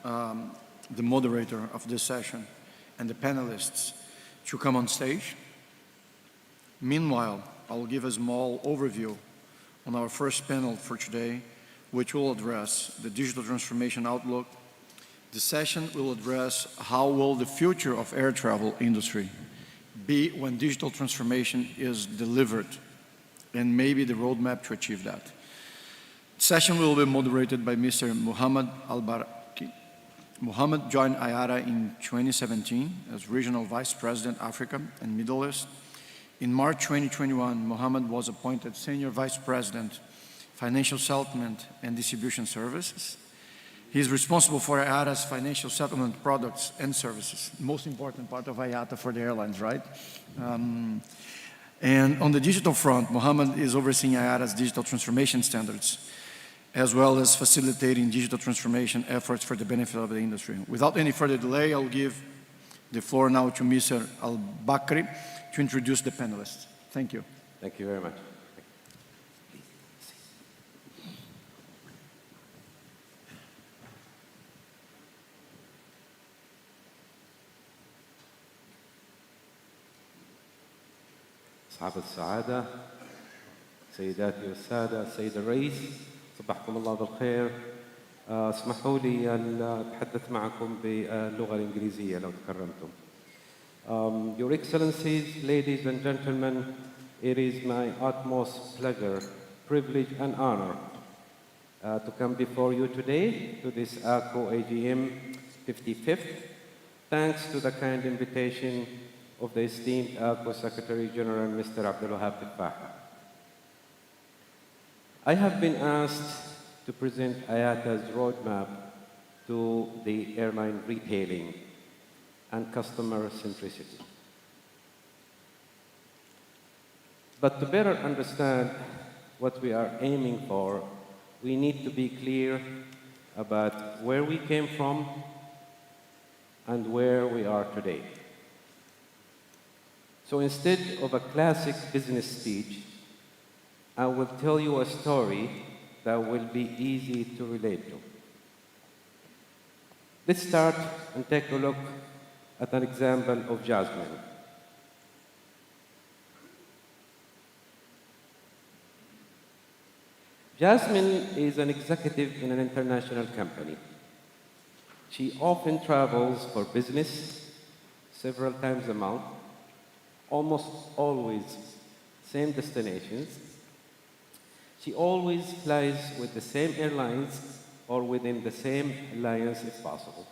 the moderator of this session and the panelists to come on stage. Meanwhile, I'll give a small overview on our first panel for today, which will address the digital transformation outlook. The session will address how will the future of air travel industry be when digital transformation is delivered, and maybe the roadmap to achieve that. The session will be moderated by Mr. Muhammad Al-Baraki. Muhammad joined IATA in 2017 as Regional Vice President, Africa and Middle East. In March 2021, Muhammad was appointed Senior Vice President, Financial Settlement and Distribution Services. He is responsible for IATA's financial settlement products and services, most important part of IATA for the airlines, right? And on the digital front, Muhammad is overseeing IATA's digital transformation standards, as well as facilitating digital transformation efforts for the benefit of the industry. Without any further delay, I'll give the floor now to Mr. Al-Bakri to introduce the panelists. Thank you. Thank you very much. أصحاب السعادة، سيداتي والسادة، السيد الرئيس، صبحكم الله بالخير. اسمحوا لي أن أتحدث معكم باللغة الإنجليزية لو تكرمتم. Your Excellencies, ladies and gentlemen, it is my utmost pleasure, privilege and honor to come before you today to this ACO AGM 55th, thanks to the kind invitation of the esteemed ACO Secretary General, Mr. Abdul Wahab Tiffah. I have been asked to present IATA's roadmap to the airline retailing and customer centricity. But to better understand what we are aiming for, we need to be clear about where we came from and where we are today. So instead of a classic business speech, I will tell you a story that will be easy to relate to. Let's start and take a look at an example of Jasmine. Jasmine is an executive in an international company. She often travels for business several times a month, almost always same destinations. She always flies with the same airlines or within the same alliance if possible.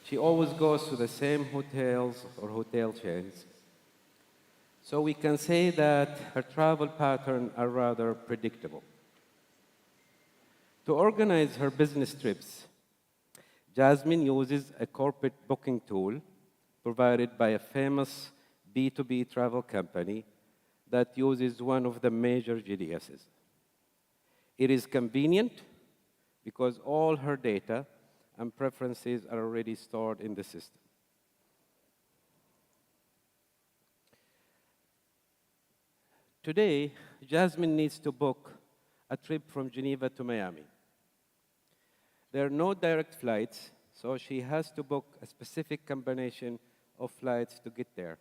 She always goes to the same hotels or hotel chains. So we can say that her travel patterns are rather predictable. To organize her business trips, Jasmine uses a corporate booking tool provided by a famous B2B travel company that uses one of the major GDSs. It is convenient because all her data and preferences are already stored in the system. Today, Jasmine needs to book a trip from Geneva to Miami. There are no direct flights, so she has to book a specific combination of flights to get there.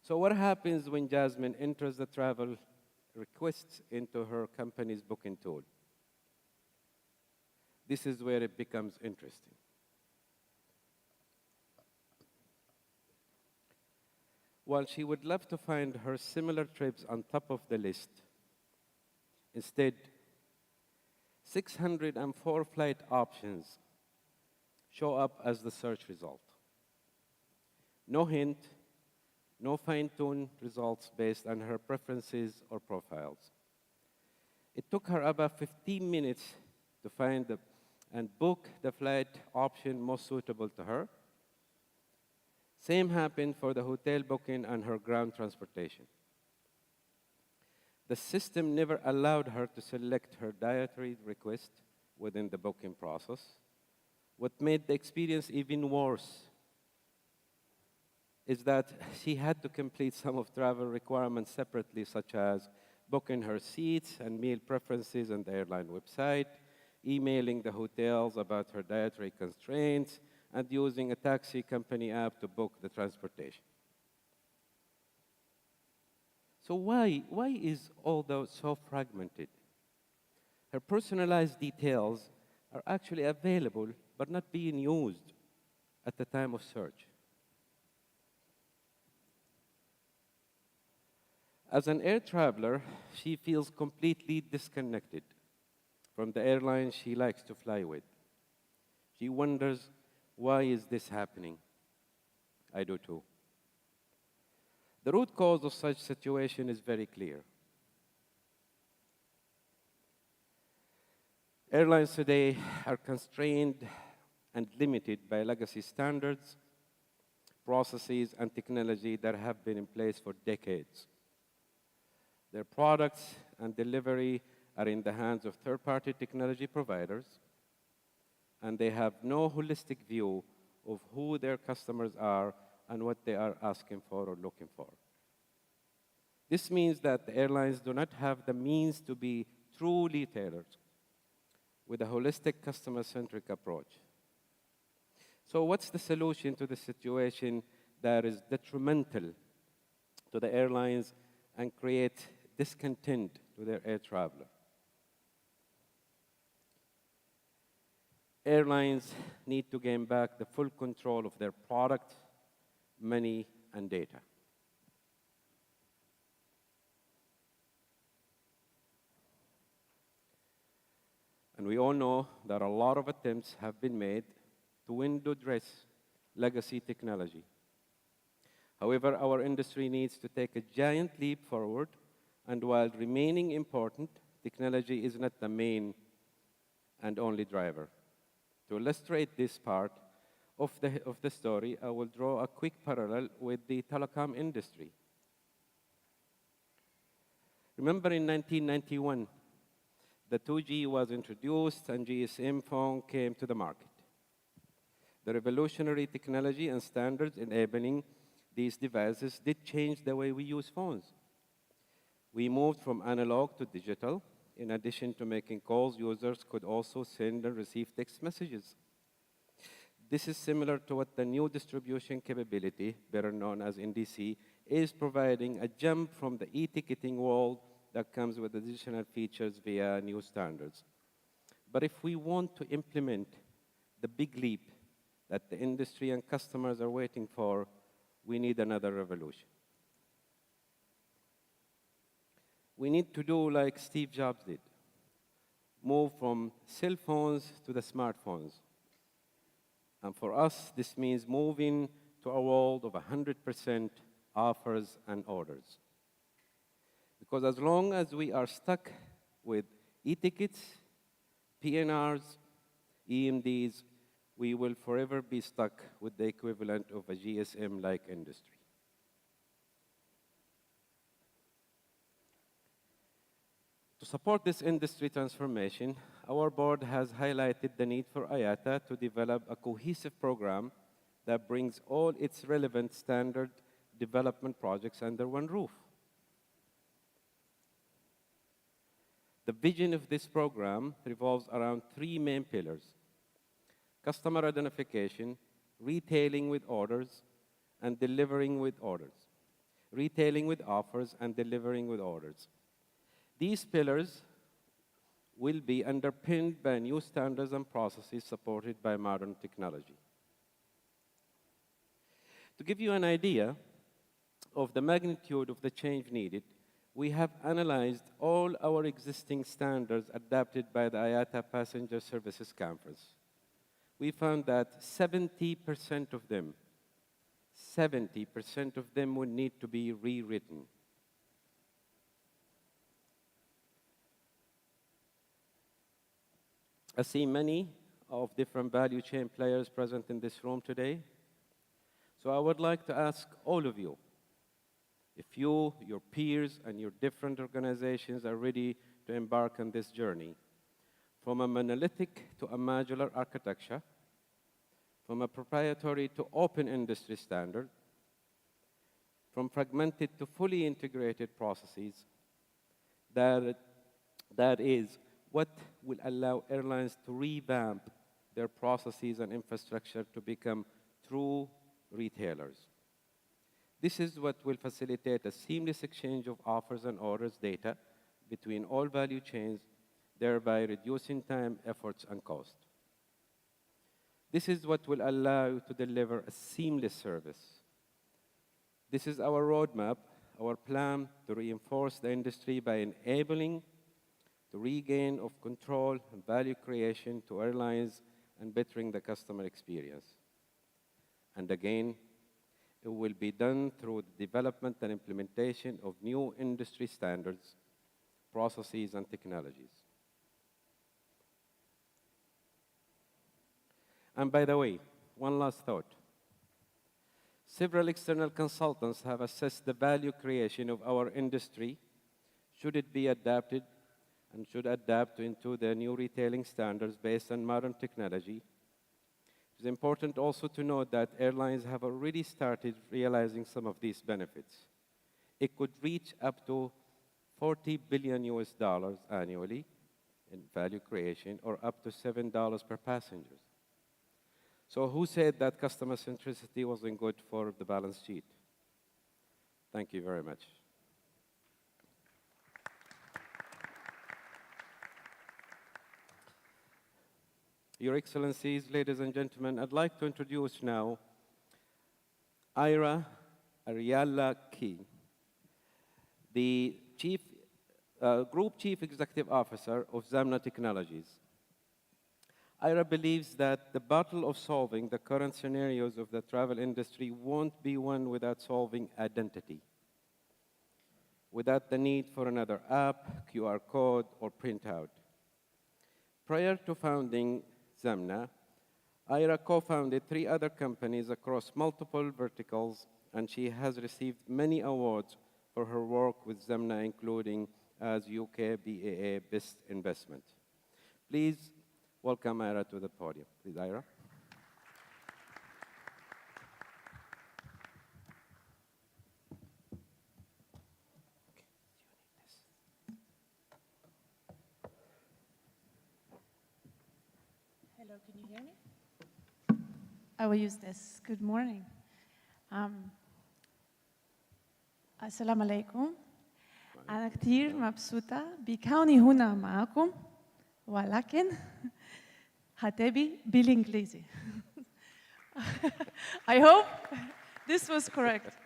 So what happens when Jasmine enters the travel requests into her company's booking tool? This is where it becomes interesting. While she would love to find her similar trips on top of the list, instead, 604 flight options show up as the search result. No hint, no fine-tuned results based on her preferences or profiles. It took her about 15 minutes to find and book the flight option most suitable to her. Same happened for the hotel booking and her ground transportation. The system never allowed her to select her dietary request within the booking process. What made the experience even worse is that she had to complete some of travel requirements separately, such as booking her seats and meal preferences on the airline website, emailing the hotels about her dietary constraints, and using a taxi company app to book the transportation. So why is all that so fragmented? Her personalized details are actually available but not being used at the time of search. As an air traveler, she feels completely disconnected from the airline she likes to fly with. She wonders, why is this happening? I do too. The root cause of such situation is very clear. Airlines today are constrained and limited by legacy standards, processes, and technology that have been in place for decades. Their products and delivery are in the hands of third-party technology providers, and they have no holistic view of who their customers are and what they are asking for or looking for. This means that the airlines do not have the means to be true retailers with a holistic customer-centric approach. So what's the solution to the situation that is detrimental to the airlines and create discontent to their air traveler? Airlines need to gain back the full control of their product, money, and data. And we all know that a lot of attempts have been made to window dress legacy technology. However, our industry needs to take a giant leap forward, and while remaining important, technology is not the main and only driver. To illustrate this part of the story, I will draw a quick parallel with the telecom industry. Remember in 1991, the 2G was introduced and GSM phone came to the market. The revolutionary technology and standards enabling these devices did change the way we use phones. We moved from analog to digital. In addition to making calls, users could also send and receive text messages. This is similar to what the new distribution capability, better known as NDC, is providing, a jump from the e-ticketing world that comes with additional features via new standards. But if we want to implement the big leap that the industry and customers are waiting for, we need another revolution. We need to do like Steve Jobs did, move from cell phones to the smartphones. And for us, this means moving to a world of 100% offers and orders. Because as long as we are stuck with e-tickets, PNRs, EMDs, we will forever be stuck with the equivalent of a GSM-like industry. To support this industry transformation, our board has highlighted the need for IATA to develop a cohesive program that brings all its relevant standard development projects under one roof. The vision of this program revolves around three main pillars: customer identification, retailing with orders, and delivering with orders. Retailing with offers and delivering with orders. These pillars will be underpinned by new standards and processes supported by modern technology. To give you an idea of the magnitude of the change needed, we have analyzed all our existing standards adapted by the IATA Passenger Services Conference. We found that 70% of them would need to be rewritten. I see many of different value chain players present in this room today. So I would like to ask all of you, if you, your peers, and your different organizations are ready to embark on this journey, from a monolithic to a modular architecture, from a proprietary to open industry standard, from fragmented to fully integrated processes, that is what will allow airlines to revamp their processes and infrastructure to become true retailers. This is what will facilitate a seamless exchange of offers and orders data between all value chains, thereby reducing time, efforts, and cost. This is what will allow you to deliver a seamless service. This is our roadmap, our plan to reinforce the industry by enabling the regain of control and value creation to airlines and bettering the customer experience. And again, it will be done through the development and implementation of new industry standards, processes, and technologies. And by the way, one last thought. Several external consultants have assessed the value creation of our industry, should it be adapted and should adapt into the new retailing standards based on modern technology. It's important also to note that airlines have already started realizing some of these benefits. It could reach up to $40 billion annually in value creation, or up to $7 per passenger. So who said that customer centricity wasn't good for the balance sheet? Thank you very much. Your Excellencies, ladies and gentlemen, I'd like to introduce now Ira Ariella Key, the Group Chief Executive Officer of Zamna Technologies. Ira believes that the battle of solving the current scenarios of the travel industry won't be won without solving identity, without the need for another app, QR code, or printout. Prior to founding Zamna, Ira co-founded 3 other companies across multiple verticals, and she has received many awards for her work with Zamna, including as UK BAA Best Investment. Please welcome Ira to the podium. Please, Ira. Hello, can you hear me? I will use this. Good morning. Assalamu alaikum. أنا كثير مبسوطة بكوني هنا معكم ولكن هتبي بالإنجليزي. I hope this was correct.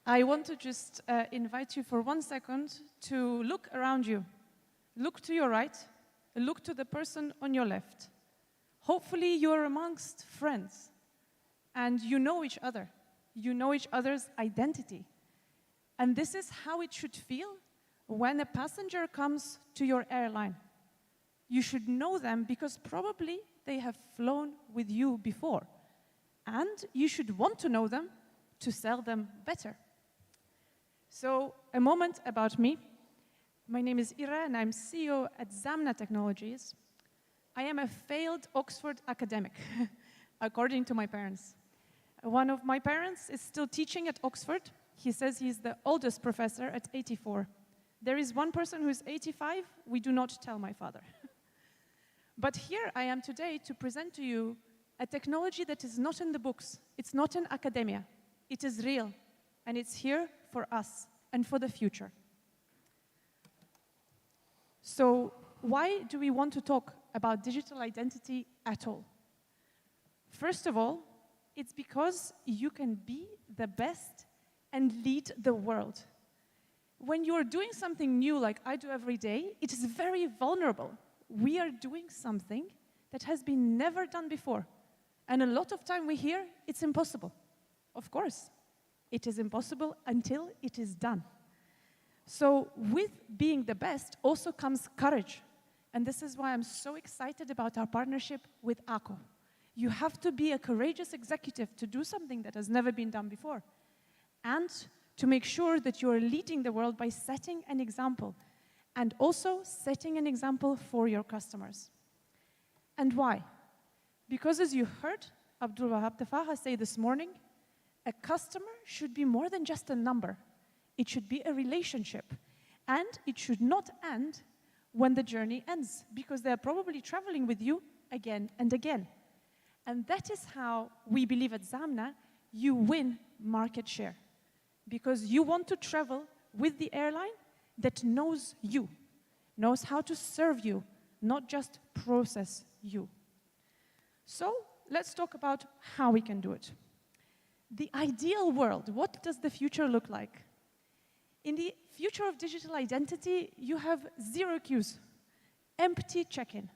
I want to just invite you for 1 second to look around you. Look to your right. Look to the person on your left. Hopefully you're amongst friends and you know each other. You know each other's identity. And this is how it should feel when a passenger comes to your airline. You should know them because probably they have flown with you before. And you should want to know them to sell them better. So a moment about me. My name is Ira, and I'm CEO at Zamna Technologies. I am a failed Oxford academic, according to my parents. One of my parents is still teaching at Oxford. He says he's the oldest professor at 84. There is one person who is 85. We do not tell my father. But here I am today to present to you a technology that is not in the books. It's not in academia. It is real, and it's here for us and for the future. So why do we want to talk about digital identity at all? First of all, it's because you can be the best and lead the world. When you're doing something new like I do every day, it is very vulnerable. We are doing something that has been never done before. And a lot of time we hear it's impossible. Of course, it is impossible until it is done. So with being the best also comes courage. And this is why I'm so excited about our partnership with ACO. You have to be a courageous executive to do something that has never been done before. And to make sure that you're leading the world by setting an example. And also setting an example for your customers. And why? Because as you heard Abdul Wahab Tafaha say this morning, a customer should be more than just a number. It should be a relationship. And it should not end when the journey ends, because they're probably traveling with you again and again. And that is how we believe at Zamna you win market share, because you want to travel with the airline that knows you, knows how to serve you, not just process you. So let's talk about how we can do it. The ideal world, what does the future look like? In the future of digital identity, you have 0 queues, empty check-in.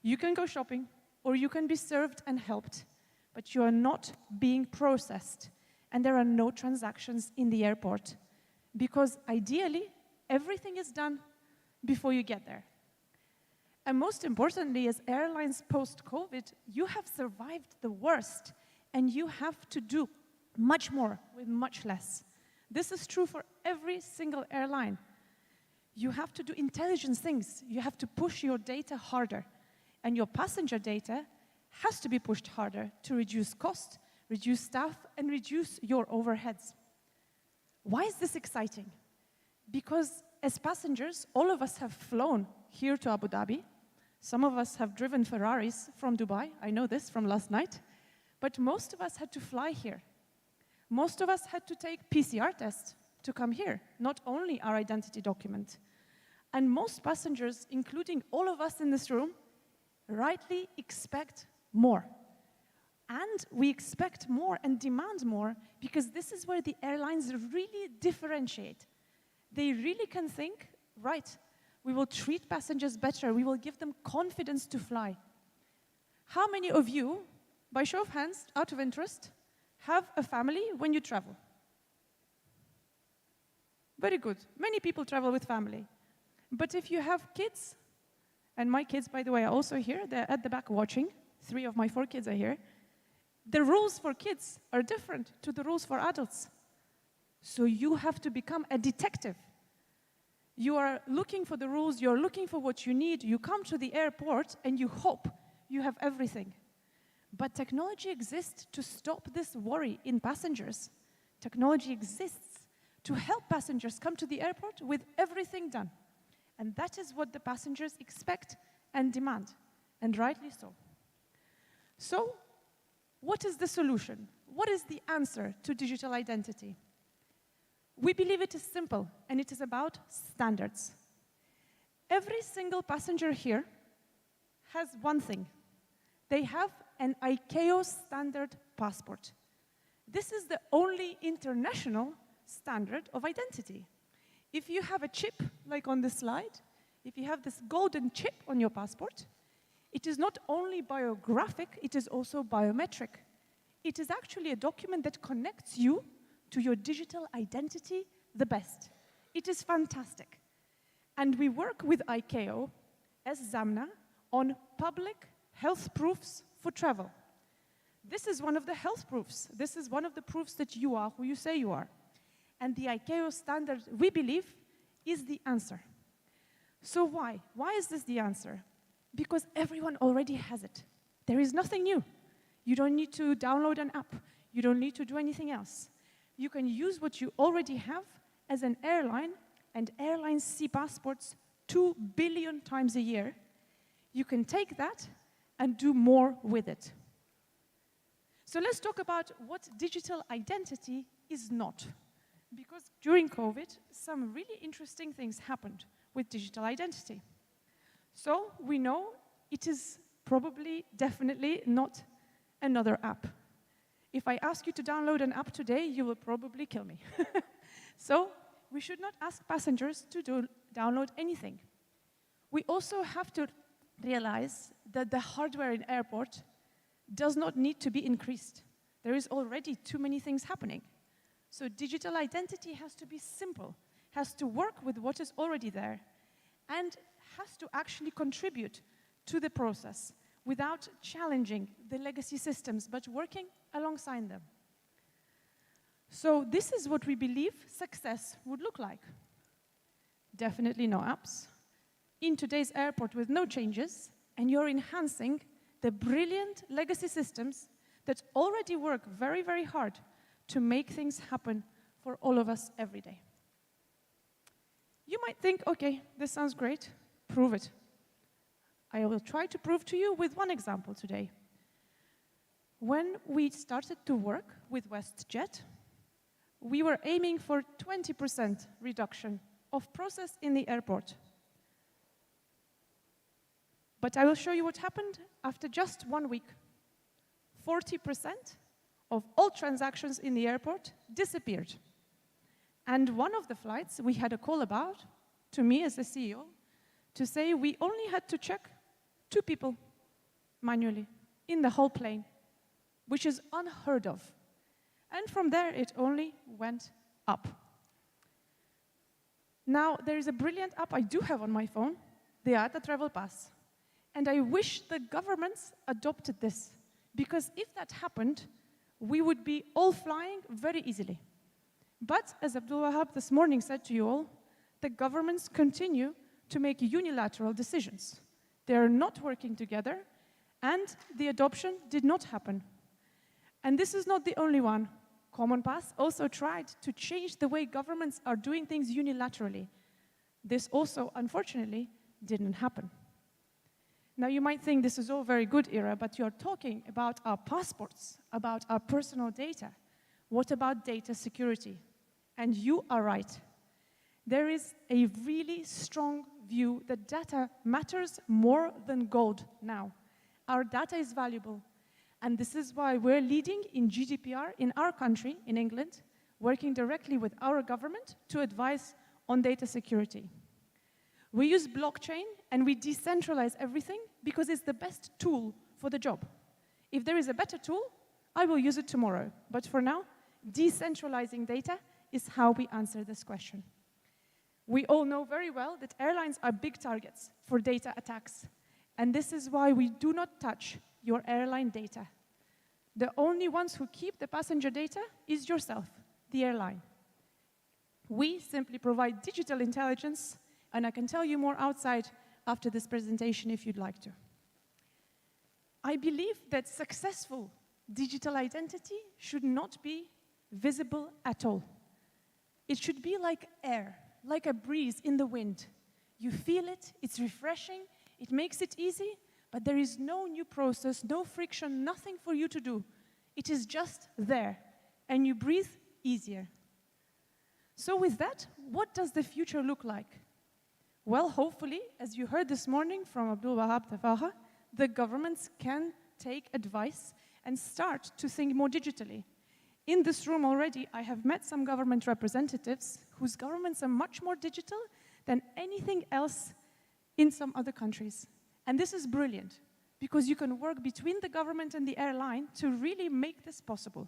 You can go shopping, or you can be served and helped, but you are not being processed, and there are no transactions in the airport, because ideally, everything is done before you get there. And most importantly, as airlines post-COVID, you have survived the worst, and you have to do much more with much less. This is true for every single airline. You have to do intelligent things. You have to push your data harder. And your passenger data has to be pushed harder to reduce cost, reduce staff, and reduce your overheads. Why is this exciting? Because as passengers, all of us have flown here to Abu Dhabi. Some of us have driven Ferraris from Dubai. I know this from last night. But most of us had to fly here. Most of us had to take PCR tests to come here, not only our identity document. And most passengers, including all of us in this room, rightly expect more. And we expect more and demand more because this is where the airlines really differentiate. They really can think, right, we will treat passengers better, we will give them confidence to fly. How many of you, by show of hands, out of interest, have a family when you travel? Very good. Many people travel with family. But if you have kids, and my kids, by the way, are also here, they're at the back watching, 3 of my 4 kids are here, the rules for kids are different to the rules for adults. So you have to become a detective. You are looking for the rules, you're looking for what you need, you come to the airport and you hope you have everything. But technology exists to stop this worry in passengers. Technology exists to help passengers come to the airport with everything done. And that is what the passengers expect and demand, and rightly so. So, what is the solution? What is the answer to digital identity? We believe it is simple, and it is about standards. Every single passenger here has one thing. They have an ICAO standard passport. This is the only international standard of identity. If you have a chip, like on this slide, if you have this golden chip on your passport, it is not only biographic, it is also biometric. It is actually a document that connects you to your digital identity the best. It is fantastic. And we work with ICAO as Zamna on public health proofs for travel. This is one of the health proofs. This is one of the proofs that you are who you say you are. And the ICAO standard, we believe, is the answer. So why? Why is this the answer? Because everyone already has it. There is nothing new. You don't need to download an app. You don't need to do anything else. You can use what you already have as an airline, and airlines see passports 2 billion times a year. You can take that and do more with it. So let's talk about what digital identity is not. Because during COVID, some really interesting things happened with digital identity. So we know it is probably, definitely not another app. If I ask you to download an app today, you will probably kill me. So we should not ask passengers to download anything. We also have to realize that the hardware in airport does not need to be increased. There is already too many things happening. So digital identity has to be simple, has to work with what is already there, and has to actually contribute to the process without challenging the legacy systems, but working alongside them. So this is what we believe success would look like. Definitely no apps. In today's airport with no changes, and you're enhancing the brilliant legacy systems that already work very, very hard to make things happen for all of us every day. You might think, okay, this sounds great, prove it. I will try to prove to you with one example today. When we started to work with WestJet, we were aiming for 20% reduction of process in the airport. But I will show you what happened after just 1 week. 40% of all transactions in the airport disappeared. And one of the flights we had a call about, to me as the CEO, to say we only had to check 2 people manually in the whole plane, which is unheard of. And from there, it only went up. Now, there is a brilliant app I do have on my phone, the IATA Travel Pass. And I wish the governments adopted this, because if that happened, we would be all flying very easily. But, as Abdul Wahab this morning said to you all, the governments continue to make unilateral decisions. They are not working together, and the adoption did not happen. And this is not the only one. Common Pass also tried to change the way governments are doing things unilaterally. This also, unfortunately, didn't happen. Now, you might think this is all very good, Ira, but you're talking about our passports, about our personal data. What about data security? And you are right. There is a really strong view that data matters more than gold now. Our data is valuable. And this is why we're leading in GDPR in our country, in England, working directly with our government to advise on data security. We use blockchain and we decentralize everything because it's the best tool for the job. If there is a better tool, I will use it tomorrow. But for now, decentralizing data is how we answer this question. We all know very well that airlines are big targets for data attacks. And this is why we do not touch your airline data. The only ones who keep the passenger data is yourself, the airline. We simply provide digital intelligence, and I can tell you more outside after this presentation if you'd like to. I believe that successful digital identity should not be visible at all. It should be like air, like a breeze in the wind. You feel it, it's refreshing, it makes it easy, but there is no new process, no friction, nothing for you to do. It is just there, and you breathe easier. So with that, what does the future look like? Well, hopefully, as you heard this morning from Abdul Wahab Tafaha, the governments can take advice and start to think more digitally. In this room already, I have met some government representatives whose governments are much more digital than anything else in some other countries. And this is brilliant, because you can work between the government and the airline to really make this possible.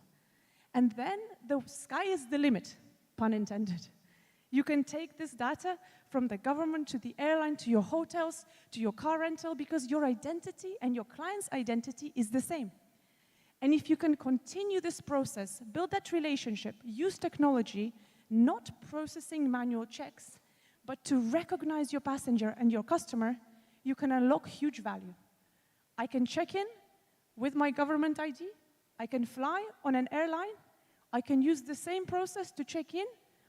And then the sky is the limit, pun intended. You can take this data from the government to the airline, to your hotels, to your car rental, because your identity and your client's identity is the same. And if you can continue this process, build that relationship, use technology, not processing manual checks, but to recognize your passenger and your customer, you can unlock huge value. I can check in with my government ID, I can fly on an airline, I can use the same process to check in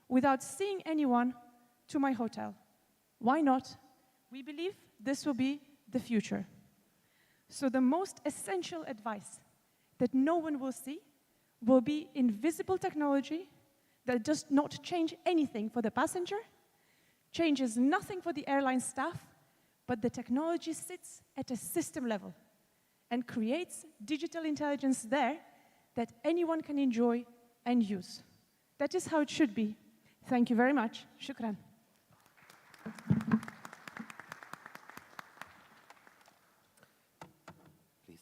without seeing anyone to my hotel. Why not? We believe this will be the future. So the most essential advice that no one will see will be invisible technology that does not change anything for the passenger, changes nothing for the airline staff, but the technology sits at a system level and creates digital intelligence there that anyone can enjoy and use. That is how it should be. Thank you very much. Shukran. Please.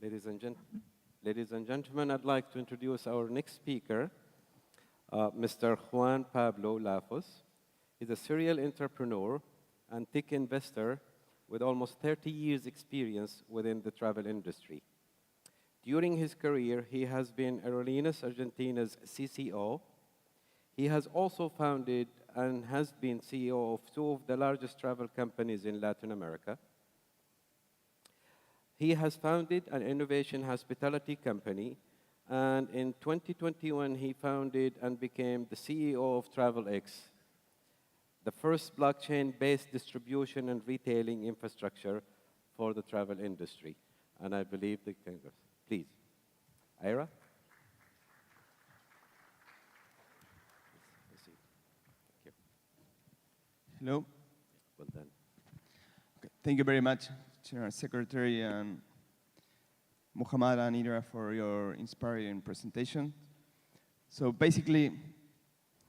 Ladies and gentlemen, I'd like to introduce our next speaker, Mr. Juan Pablo Lafos. He's a serial entrepreneur and tech investor with almost 30 years' experience within the travel industry. During his career, he has been Aerolíneas Argentina's CCO. He has also founded and has been CEO of 2 of the largest travel companies in Latin America. He has founded an innovation hospitality company, and in 2021, he founded and became the CEO of TravelX. the first blockchain-based distribution and retailing infrastructure for the travel industry. And I believe the Congress. Please. Ira? Proceed. Thank you. Hello. Well done. Okay. Thank you very much, Chair Secretary and Muhammad and Ira, for your inspiring presentation. So basically,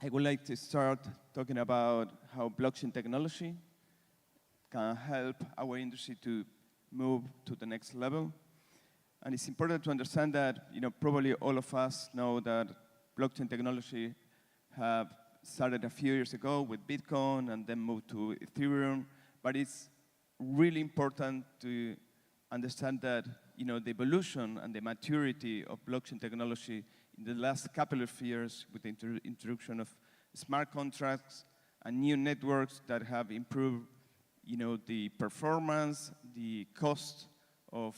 I would like to start talking about how blockchain technology can help our industry to move to the next level. And it's important to understand that, probably all of us know that blockchain technology have started a few years ago with Bitcoin and then moved to Ethereum. But it's really important to understand that, the evolution and the maturity of blockchain technology in the last couple of years with the introduction of smart contracts and new networks that have improved, the performance, the cost of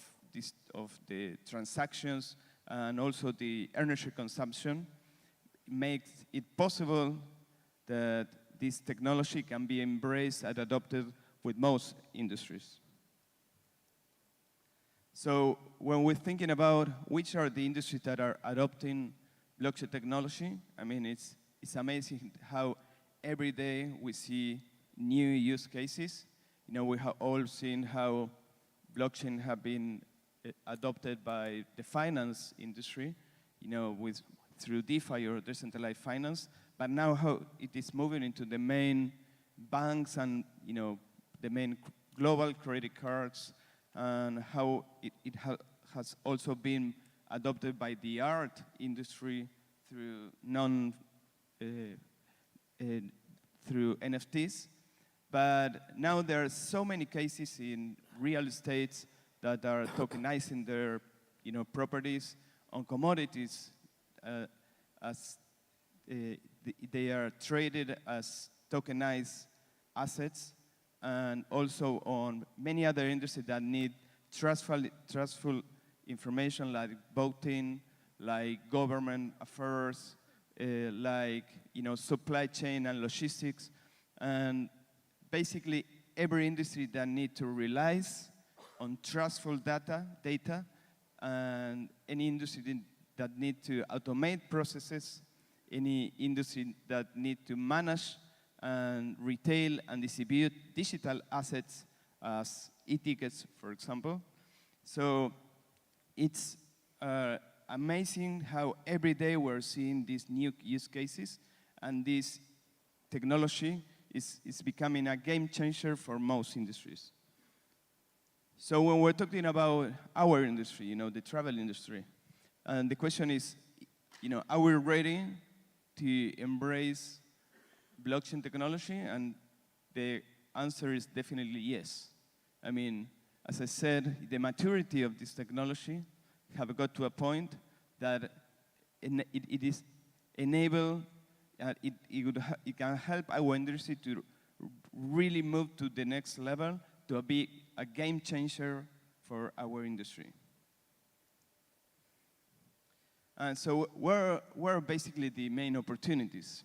the transactions, and also the energy consumption, makes it possible that this technology can be embraced and adopted with most industries. So when we're thinking about which are the industries that are adopting blockchain technology, I mean, it's amazing how every day we see new use cases. We have all seen how blockchain have been adopted by the finance industry, through DeFi or decentralized finance, but now how it is moving into the main banks and, the main global credit cards, and how it has also been adopted by the art industry through through NFTs. But now there are so many cases in real estate that are tokenizing their properties, on commodities as they are traded as tokenized assets, and also on many other industries that need trustful information like voting, like government affairs, like supply chain and logistics, and basically every industry that need to rely on trustful data, and any industry that need to automate processes, any industry that need to manage and retail and distribute digital assets as e-tickets, for example. So it's amazing how every day we're seeing these new use cases, and this technology is becoming a game changer for most industries. So when we're talking about our industry, the travel industry, and the question is, are we ready to embrace blockchain technology? And the answer is definitely yes. I mean, as I said, the maturity of this technology have got to a point that it is enable, it can help our industry to really move to the next level, to be a game changer for our industry. And so where are basically the main opportunities?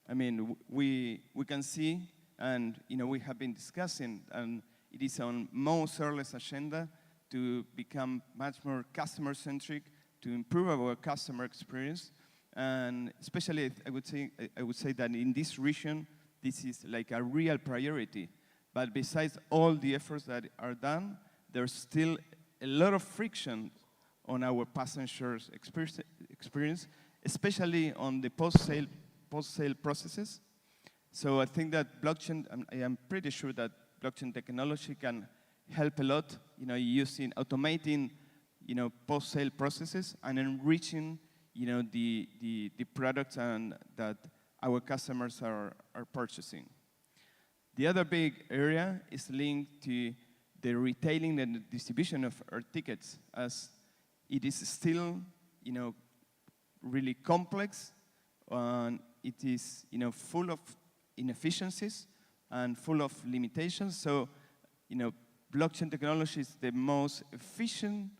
I mean, we can see, and we have been discussing, and it is on most earliest agenda to become much more customer-centric, to improve our customer experience, and especially I would say that in this region, this is like a real priority. But besides all the efforts that are done, there's still a lot of friction on our passengers' experience, especially on the post-sale processes. So I think that blockchain, I am pretty sure that blockchain technology can help a lot, using automating, post-sale processes and enriching, the products and that our customers are purchasing. The other big area is linked to the retailing and the distribution of our tickets, as it is still, really complex, and it is, full of inefficiencies and full of limitations. So, blockchain technology is the most efficient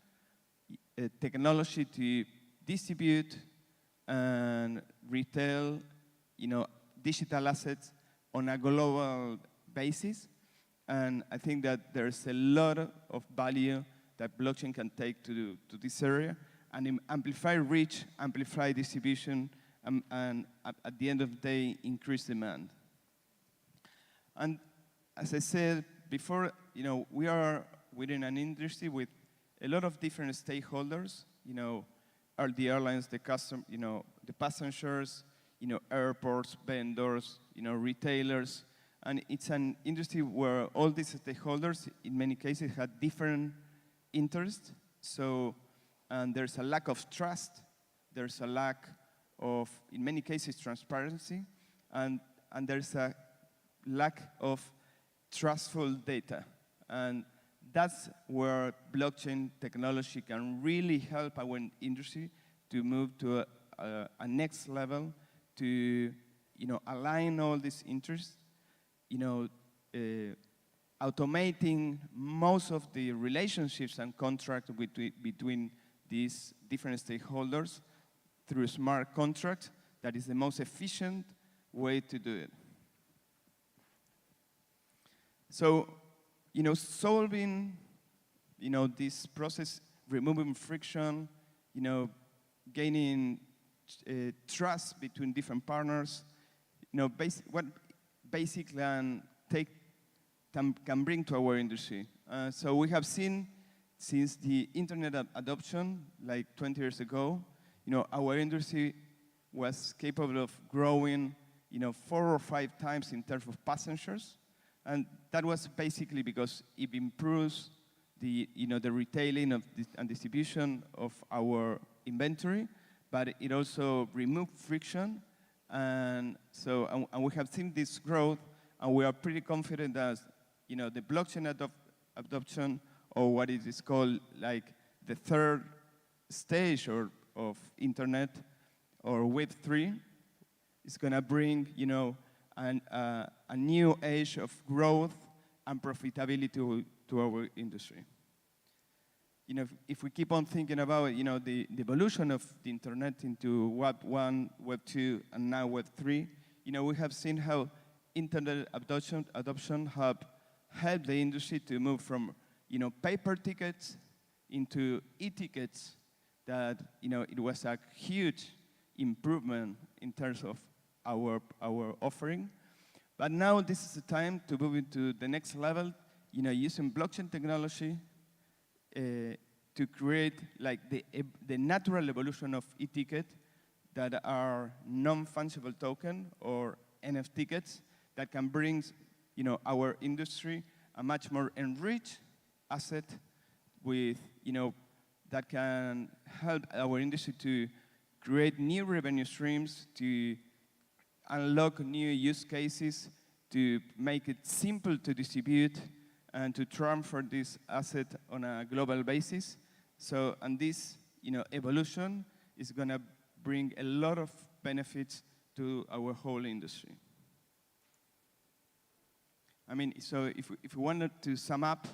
technology to distribute and retail, digital assets on a global basis. And I think that there's a lot of value that blockchain can take to this area and amplify reach, amplify distribution, and at the end of the day, increase demand. And as I said before, we are within an industry with a lot of different stakeholders. Are the airlines, the the passengers, airports, vendors, retailers, and it's an industry where all these stakeholders, in many cases, had different interests. So, and there's a lack of trust. There's a lack of, in many cases, transparency, and there's a lack of trustful data. And that's where blockchain technology can really help our industry to move to a next level, to align all these interests, automating most of the relationships and contracts between these different stakeholders through smart contracts. That is the most efficient way to do it. So, solving, this process, removing friction, gaining trust between different partners, what basic can bring to our industry. So we have seen since the internet adoption, like 20 years ago, our industry was capable of growing, 4 or 5 times in terms of passengers. And that was basically because it improves the retailing and distribution of our inventory, but it also removed friction. And we have seen this growth, and we are pretty confident that, the blockchain adoption, or what it is called like the third stage of internet, or Web3, is going to bring, a new age of growth and profitability to our industry. If we keep on thinking about, the evolution of the internet into Web 1, Web 2, and now Web 3, we have seen how internet adoption have helped the industry to move from, paper tickets into e-tickets. That, it was a huge improvement in terms of our offering. But now this is the time to move into the next level, using blockchain technology to create like the natural evolution of e-ticket that are non-fungible token or NFT tickets that can bring, our industry a much more enriched asset with, that can help our industry to create new revenue streams, to unlock new use cases, to make it simple to distribute, and to transfer this asset on a global basis. So, and this, evolution is going to bring a lot of benefits to our whole industry. I mean, so if we wanted to sum up,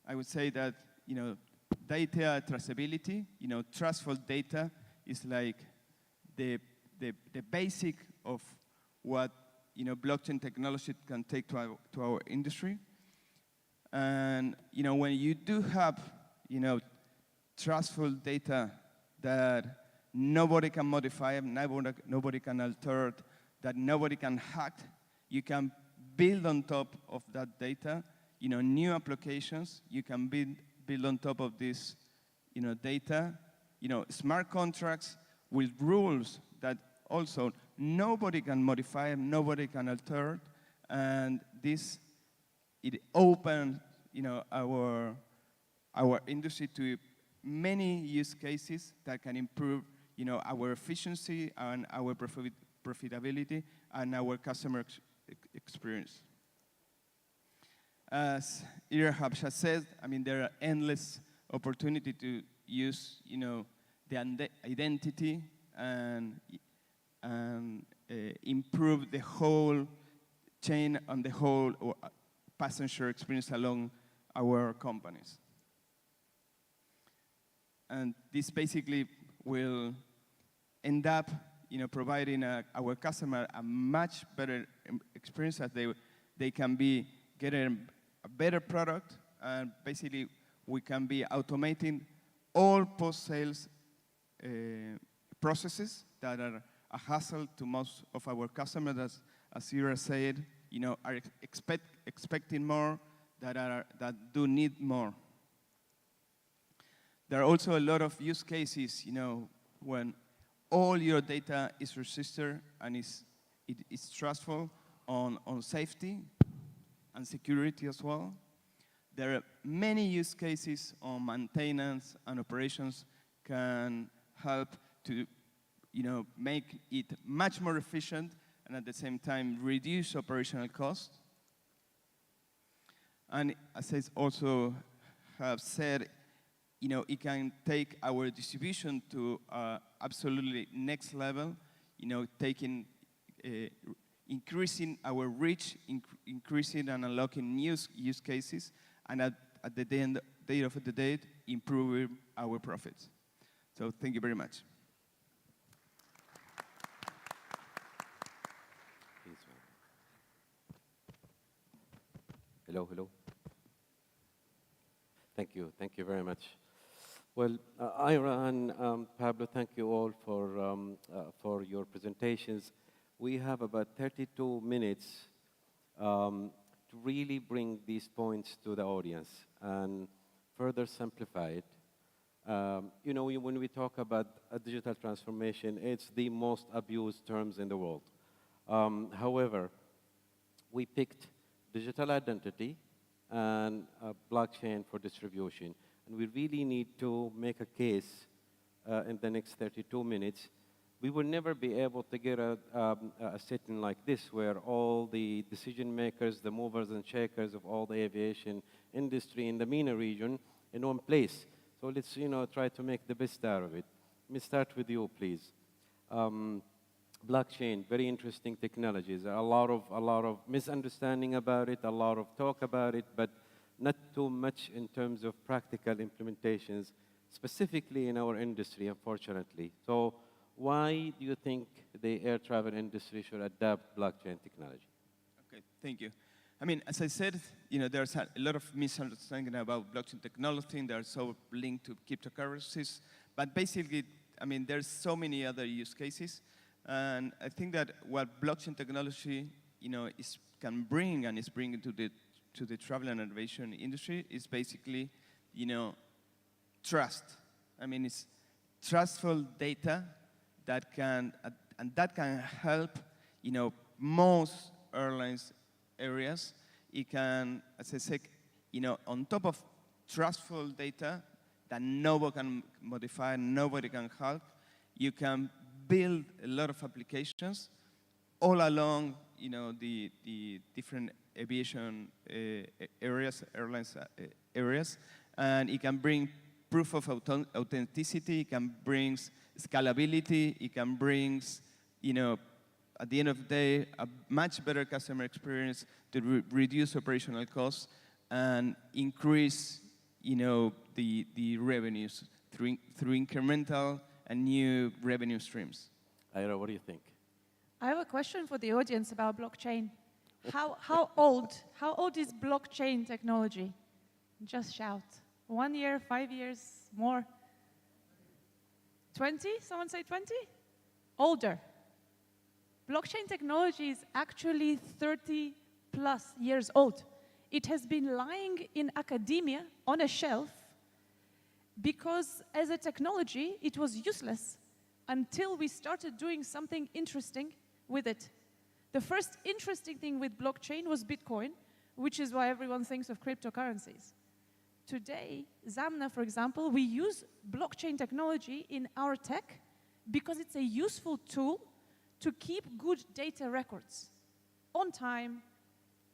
I would say that, data traceability, trustful data is like the basic of what, blockchain technology can take to our industry. And, when you do have, trustful data that nobody can modify, nobody can alter, that nobody can hack, you can build on top of that data, new applications. You can build on top of this, data, smart contracts with rules that also nobody can modify, nobody can alter, and this, it opens, our industry to many use cases that can improve, our efficiency and our profitability and our customer experience. As Irhab has said, I mean, there are endless opportunity to use, the identity and improve the whole chain and the whole passenger experience along our companies. And this basically will end up, providing our customer a much better experience that they can be getting a better product, and basically we can be automating all post-sales processes that are a hassle to most of our customers, as Ira said, are expecting more, that do need more. There are also a lot of use cases, when all your data is registered and it is trustful on safety and security as well. There are many use cases on maintenance and operations can help to make it much more efficient and at the same time reduce operational costs. And as I also have said, it can take our distribution to absolutely next level, taking, increasing our reach, increasing and unlocking new use cases, and at the end of the day, improving our profits. So thank you very much. Hello, hello. Thank you very much. Well, Ira and Pablo, thank you all for your presentations. We have about 32 minutes to really bring these points to the audience and further simplify it. When we talk about a digital transformation, it's the most abused terms in the world. However, we picked digital identity and blockchain for distribution. And we really need to make a case in the next 32 minutes. We will never be able to get a setting like this where all the decision makers, the movers and shakers of all the aviation industry in the MENA region in one place. So let's try to make the best out of it. Let me start with you, please. Blockchain, very interesting technologies. A lot of misunderstanding about it, a lot of talk about it, but not too much in terms of practical implementations, specifically in our industry, unfortunately. So why do you think the air travel industry should adopt blockchain technology? Okay, thank you. I mean, as I said, there's a lot of misunderstanding about blockchain technology. They're so linked to cryptocurrencies. But basically, there's so many other use cases. And I think that what blockchain technology, can bring and is bringing to the travel and aviation industry is basically, trust. It's trustful data that can help, most airlines areas. It can, as I said, on top of trustful data that nobody can modify, nobody can help, you can build a lot of applications all along, the different aviation areas, airlines areas, and it can bring proof of authenticity, it can bring scalability, it can bring, at the end of the day, a much better customer experience to reduce operational costs and increase, the revenues through incremental and new revenue streams. Ira, what do you think? I have a question for the audience about blockchain. How old is blockchain technology? Just shout. 1 year, 5 years, more? 20? Someone say 20? Older. Blockchain technology is actually 30 plus years old. It has been lying in academia on a shelf because as a technology, it was useless until we started doing something interesting with it. The first interesting thing with blockchain was Bitcoin, which is why everyone thinks of cryptocurrencies. Today, Zamna, for example, we use blockchain technology in our tech because it's a useful tool to keep good data records on time,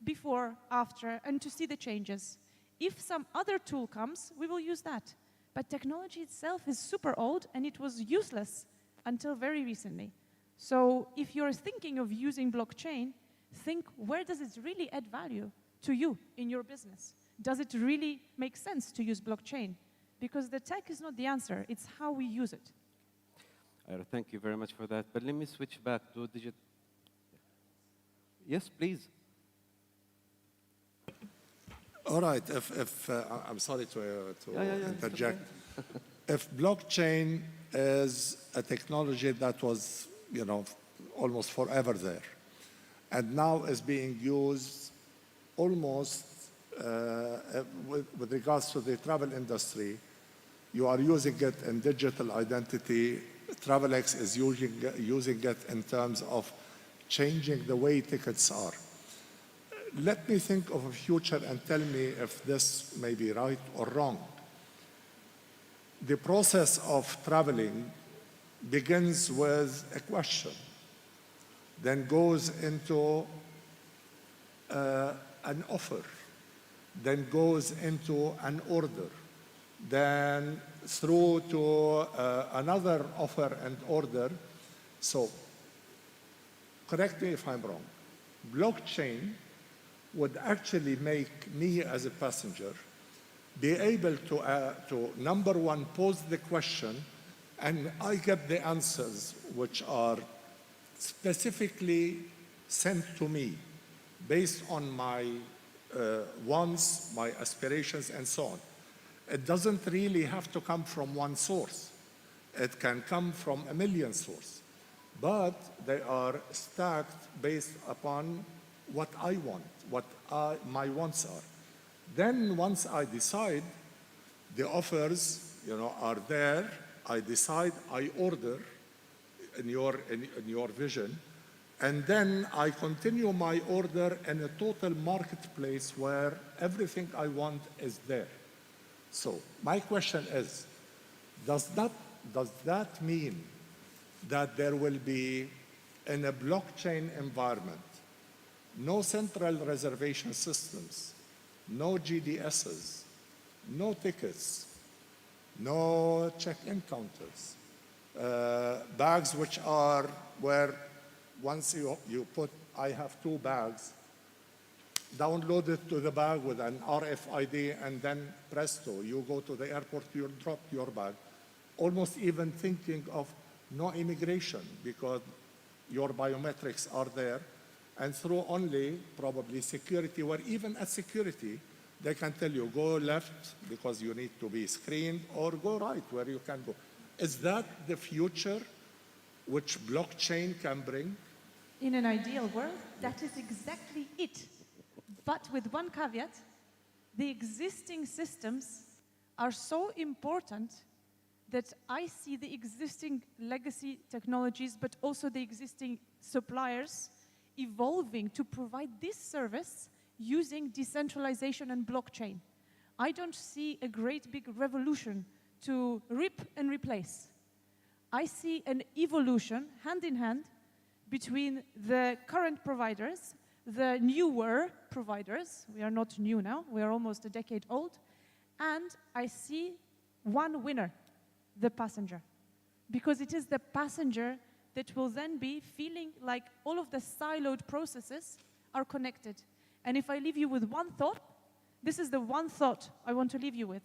before, after, and to see the changes. If some other tool comes, we will use that. But technology itself is super old, and it was useless until very recently. So if you're thinking of using blockchain, think, where does it really add value to you in your business? Does it really make sense to use blockchain? Because the tech is not the answer, it's how we use it. Ira, thank you very much for that. But let me switch back to digital. Yes, please. All right. I'm sorry to Yeah, interject. If blockchain is a technology that was, almost forever there, and now is being used almost with regards to the travel industry, you are using it in digital identity. TravelX is using it in terms of changing the way tickets are. Let me think of a future and tell me if this may be right or wrong. The process of traveling begins with a question, then goes into an offer, then goes into an order, then through to another offer and order. So, correct me if I'm wrong. Blockchain would actually make me as a passenger be able to number one, pose the question, and I get the answers which are specifically sent to me based on my wants, my aspirations, and so on. It doesn't really have to come from one source. It can come from a million sources, but they are stacked based upon what I want, what my wants are. Then once I decide, the offers, are there. I decide, I order in your vision, and then I continue my order in a total marketplace where everything I want is there. So my question is, does that mean that there will be, in a blockchain environment, no central reservation systems, no GDSs, no tickets, no check-in counters, bags which are where once you put, I have 2 bags, download it to the bag with an RFID, and then presto, you go to the airport, you drop your bag. Almost even thinking of no immigration because your biometrics are there, and through only probably security, where even at security, they can tell you, go left because you need to be screened, or go right where you can go. Is that the future which blockchain can bring? In an ideal world, that is exactly it. But with one caveat, the existing systems are so important that I see the existing legacy technologies, but also the existing suppliers evolving to provide this service using decentralization and blockchain. I don't see a great big revolution to rip and replace. I see an evolution hand in hand between the current providers, the newer providers, we are not new now, we are almost a decade old, and I see one winner, the passenger. Because it is the passenger that will then be feeling like all of the siloed processes are connected. And if I leave you with one thought, this is the one thought I want to leave you with.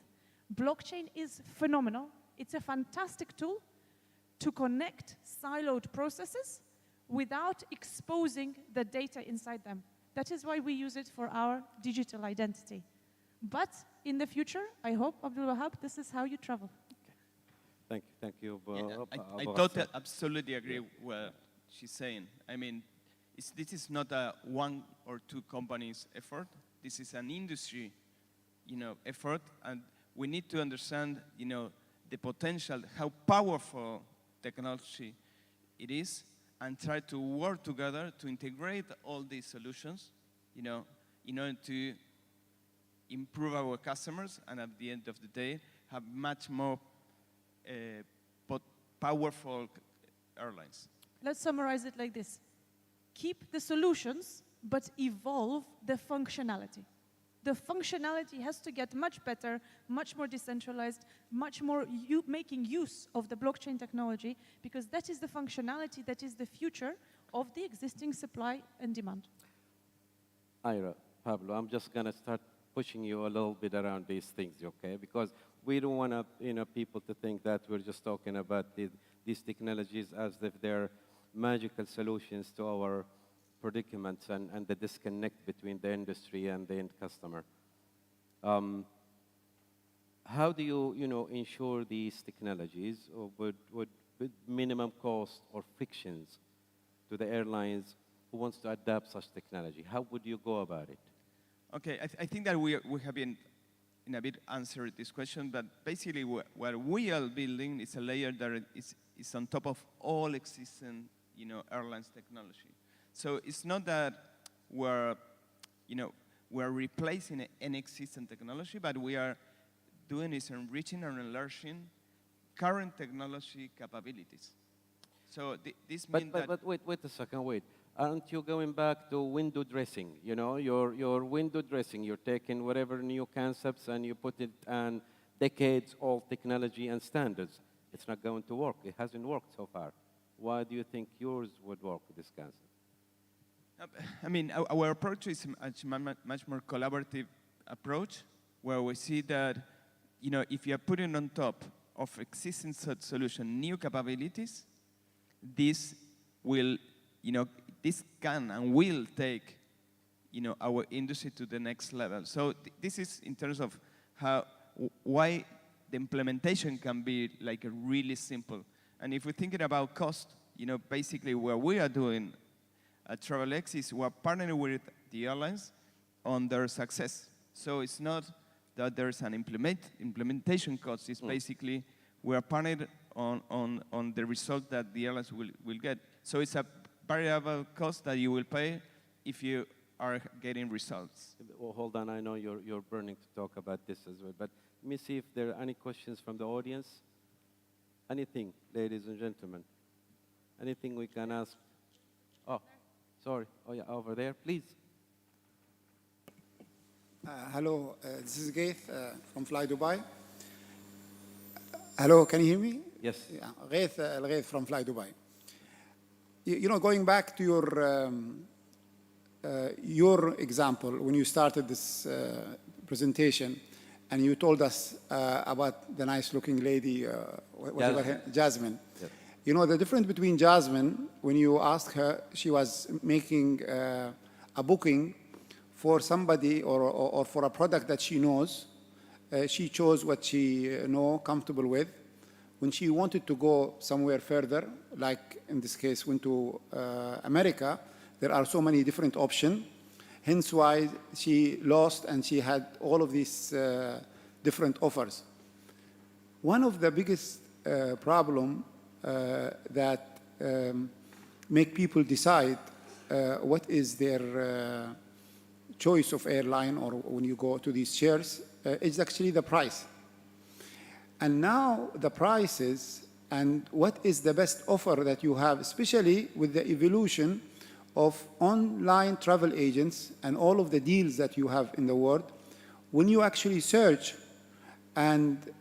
Blockchain is phenomenal. It's a fantastic tool to connect siloed processes without exposing the data inside them. That is why we use it for our digital identity. But in the future, I hope, Abdul Wahab, this is how you travel. Thank you. I totally, absolutely agree with what she's saying. I mean, this is not a 1 or 2 companies' effort. This is an industry, effort, and we need to understand, the potential, how powerful technology it is, and try to work together to integrate all these solutions, in order to improve our customers, and at the end of the day, have much more powerful airlines. Let's summarize it like this. Keep the solutions, but evolve the functionality. The functionality has to get much better, much more decentralized, much more making use of the blockchain technology, because that is the functionality that is the future of the existing supply and demand. Ira, Pablo, I'm just going to start pushing you a little bit around these things, okay? Because we don't want people to think that we're just talking about these technologies as if they're magical solutions to our predicaments and the disconnect between the industry and the end customer. How do you, ensure these technologies would with minimum cost or frictions to the airlines who wants to adapt such technology? How would you go about it? Okay, I think that we have been in a bit answered this question, but basically what we are building is a layer that is on top of all existing, airlines technology. So it's not that we're replacing any existing technology, but we are doing is enriching and enlarging current technology capabilities. So this means that... But wait a second, wait. Aren't you going back to window dressing? Your window dressing, you're taking whatever new concepts and you put it on decades-old technology and standards. It's not going to work. It hasn't worked so far. Why do you think yours would work with this concept? I mean, our approach is a much more collaborative approach, where we see that, if you are putting on top of existing solution new capabilities, this will, this can and will take, our industry to the next level. So this is in terms of why the implementation can be like really simple. And if we're thinking about cost, basically what we are doing at TravelX is we're partnering with the airlines on their success. So it's not that there's an implementation cost. It's basically we're partnered on the result that the airlines will get. So it's a variable cost that you will pay if you are getting results. Well, hold on. I know you're burning to talk about this as well. But let me see if there are any questions from the audience. Anything, ladies and gentlemen? Anything we can ask? Oh, sorry. Oh, yeah, over there, please. Hello, this is Gaith from Fly Dubai. Hello, can you hear me? Yes. Yeah, Gaith from Fly Dubai. Going back to your example, when you started this presentation, and you told us about the nice-looking lady, Jasmine. Yes. The difference between Jasmine, when you asked her, she was making a booking for somebody or for a product that she knows. She chose what she comfortable with. When she wanted to go somewhere further, like in this case went to America, there are so many different options. Hence why she lost and she had all of these different offers. One of the biggest problem that make people decide what is their choice of airline or when you go to these shares is actually the price. And now the prices and what is the best offer that you have, especially with the evolution of online travel agents and all of the deals that you have in the world, when you actually search and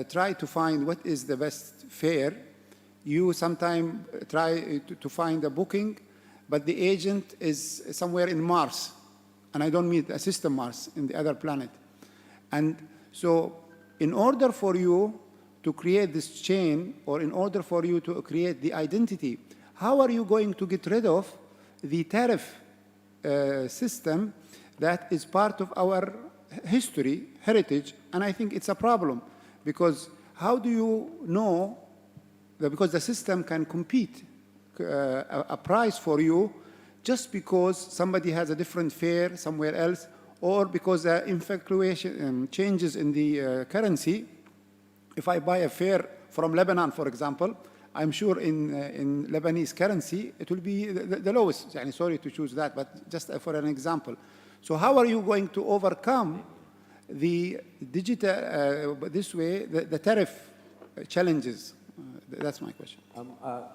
try to find what is the best fare, you sometimes try to find a booking, but the agent is somewhere in Mars. And I don't mean a system Mars, in the other planet. And so in order for you to create this chain, or in order for you to create the identity, how are you going to get rid of the tariff system that is part of our history, heritage? And I think it's a problem, because how do you know that, because the system can compete a price for you just because somebody has a different fare somewhere else, or because the inflation changes in the currency. If I buy a fare from Lebanon, for example, I'm sure in Lebanese currency, it will be the lowest. Sorry to choose that, but just for an example. So how are you going to overcome the digital, this way, the tariff challenges? That's my question.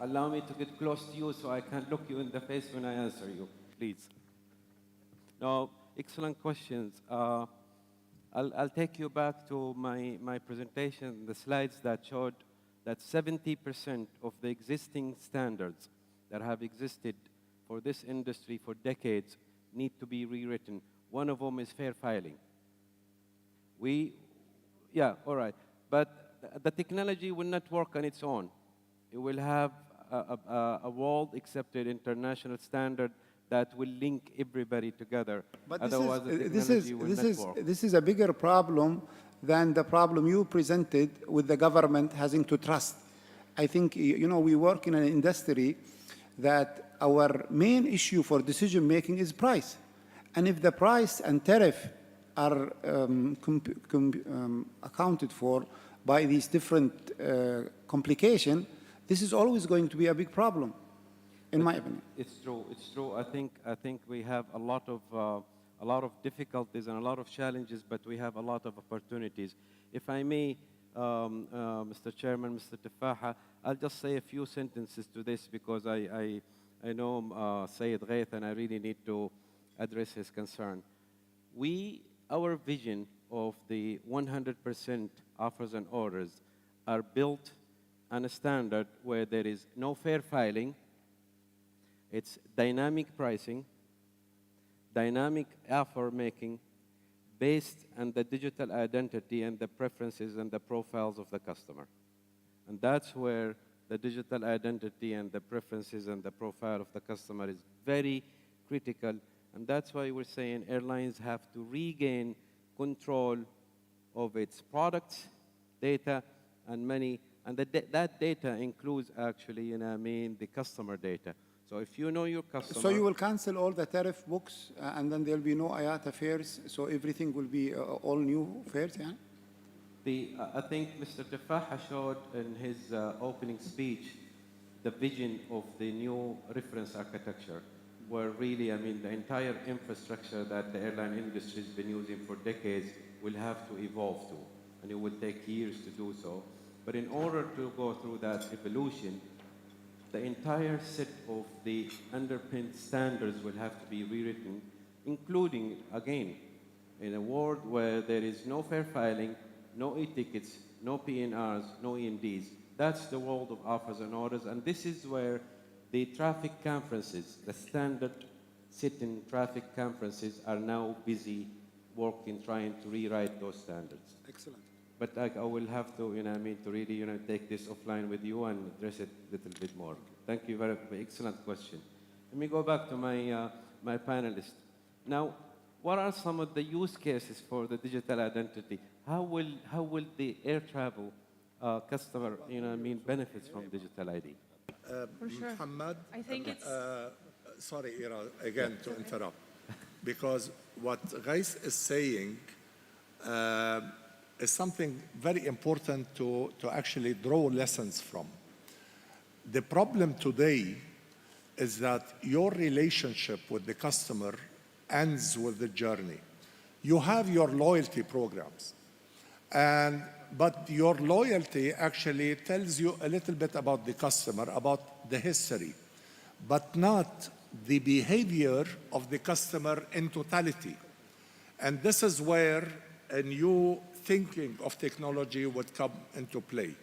Allow me to get close to you so I can look you in the face when I answer you, please. No, excellent questions. I'll take you back to my presentation, the slides that showed that 70% of the existing standards that have existed for this industry for decades need to be rewritten. One of them is fair filing. Yeah, all right. But the technology will not work on its own. it will have a world-accepted international standard that will link everybody together. But Otherwise, the technology will not work. this is a bigger problem than the problem you presented with the government having to trust. I think, you know, we work in an industry that our main issue for decision making is price. And if the price and tariff are accounted for by these different complications, this is always going to be a big problem, in my opinion. It's true. It's true. I think we have a lot of difficulties and a lot of challenges, but we have a lot of opportunities. If I may, Mr. Chairman, Mr. Tafaha, I'll just say a few sentences to this because I know Sayyid Ghaith and I really need to address his concern. Our vision of the 100% offers and orders are built on a standard where there is no fair filing, it's dynamic pricing, dynamic offer making based on the digital identity and the preferences and the profiles of the customer. And that's where the digital identity and the preferences and the profile of the customer is very critical. And that's why we're saying airlines have to regain control of its products, data, and money. And that data includes actually, the customer data. So if you know your customer... So you will cancel all the tariff books and then there'll be no IATA fares, so everything will be all new fares, yeah? I think Mr. Tafaha showed in his opening speech the vision of the new reference architecture, where really, the entire infrastructure that the airline industry has been using for decades will have to evolve to, and it will take years to do so. But in order to go through that evolution, the entire set of the underpinned standards will have to be rewritten, including, again, in a world where there is no fair filing, no e-tickets, no PNRs, no ENDs. That's the world of offers and orders, and this is where the traffic conferences, the standard sit-in traffic conferences are now busy working, trying to rewrite those standards. Excellent. But I will have to, to really, take this offline with you and address it a little bit more. Thank you very much. Excellent question. Let me go back to my panelists. Now, what are some of the use cases for the digital identity? How will the air travel customer, benefits from digital ID? For sure. Muhammad, I think it's... sorry, Ira, again to interrupt, because what Ghais is saying is something very important to actually draw lessons from. The problem today is that your relationship with the customer ends with the journey. You have your loyalty programs, but your loyalty actually tells you a little bit about the customer, about the history, but not the behavior of the customer in totality. And this is where a new thinking of technology would come into play.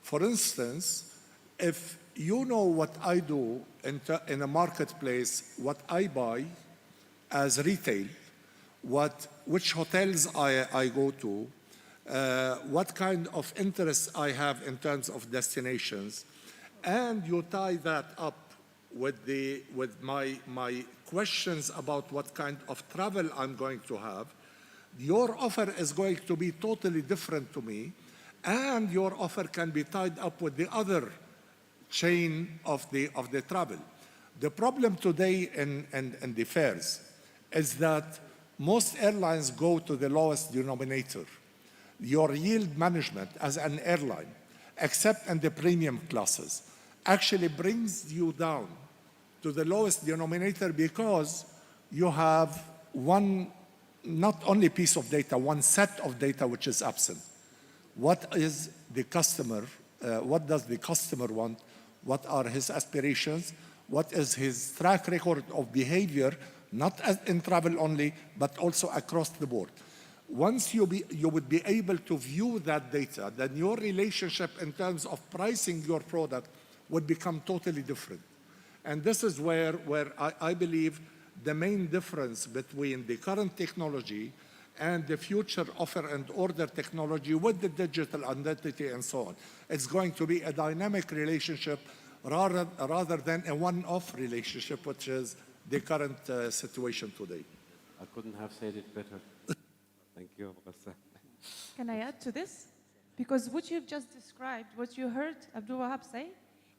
For instance, if you know what I do in a marketplace, what I buy as retail, which hotels I go to, what kind of interests I have in terms of destinations, and you tie that up with my questions about what kind of travel I'm going to have, your offer is going to be totally different to me, and your offer can be tied up with the other chain of the travel. The problem today in the fares is that most airlines go to the lowest denominator. Your yield management as an airline, except in the premium classes, actually brings you down to the lowest denominator because you have one, not only piece of data, one set of data which is absent. What is the customer, what does the customer want? What are his aspirations? What is his track record of behavior, not as in travel only, but also across the board? Once you would be able to view that data, then your relationship in terms of pricing your product would become totally different. And this is where I believe the main difference between the current technology and the future offer and order technology with the digital identity and so on. It's going to be a dynamic relationship rather than a one-off relationship, which is the current situation today. I couldn't have said it better. Thank you, Ghassan. Can I add to this? Because what you've just described, what you heard Abdul Wahab say,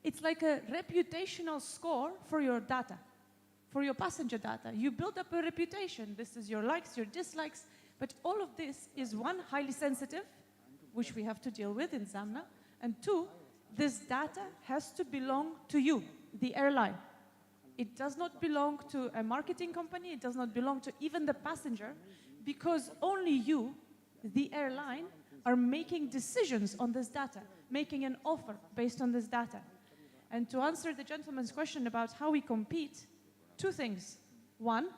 it's like a reputational score for your data, for your passenger data. You build up a reputation. This is your likes, your dislikes. But all of this is one, highly sensitive, which we have to deal with in Zamna. And two, this data has to belong to you, the airline. It does not belong to a marketing company. It does not belong to even the passenger, because only you, the airline, are making decisions on this data, making an offer based on this data. And to answer the gentleman's question about how we compete, two things. One,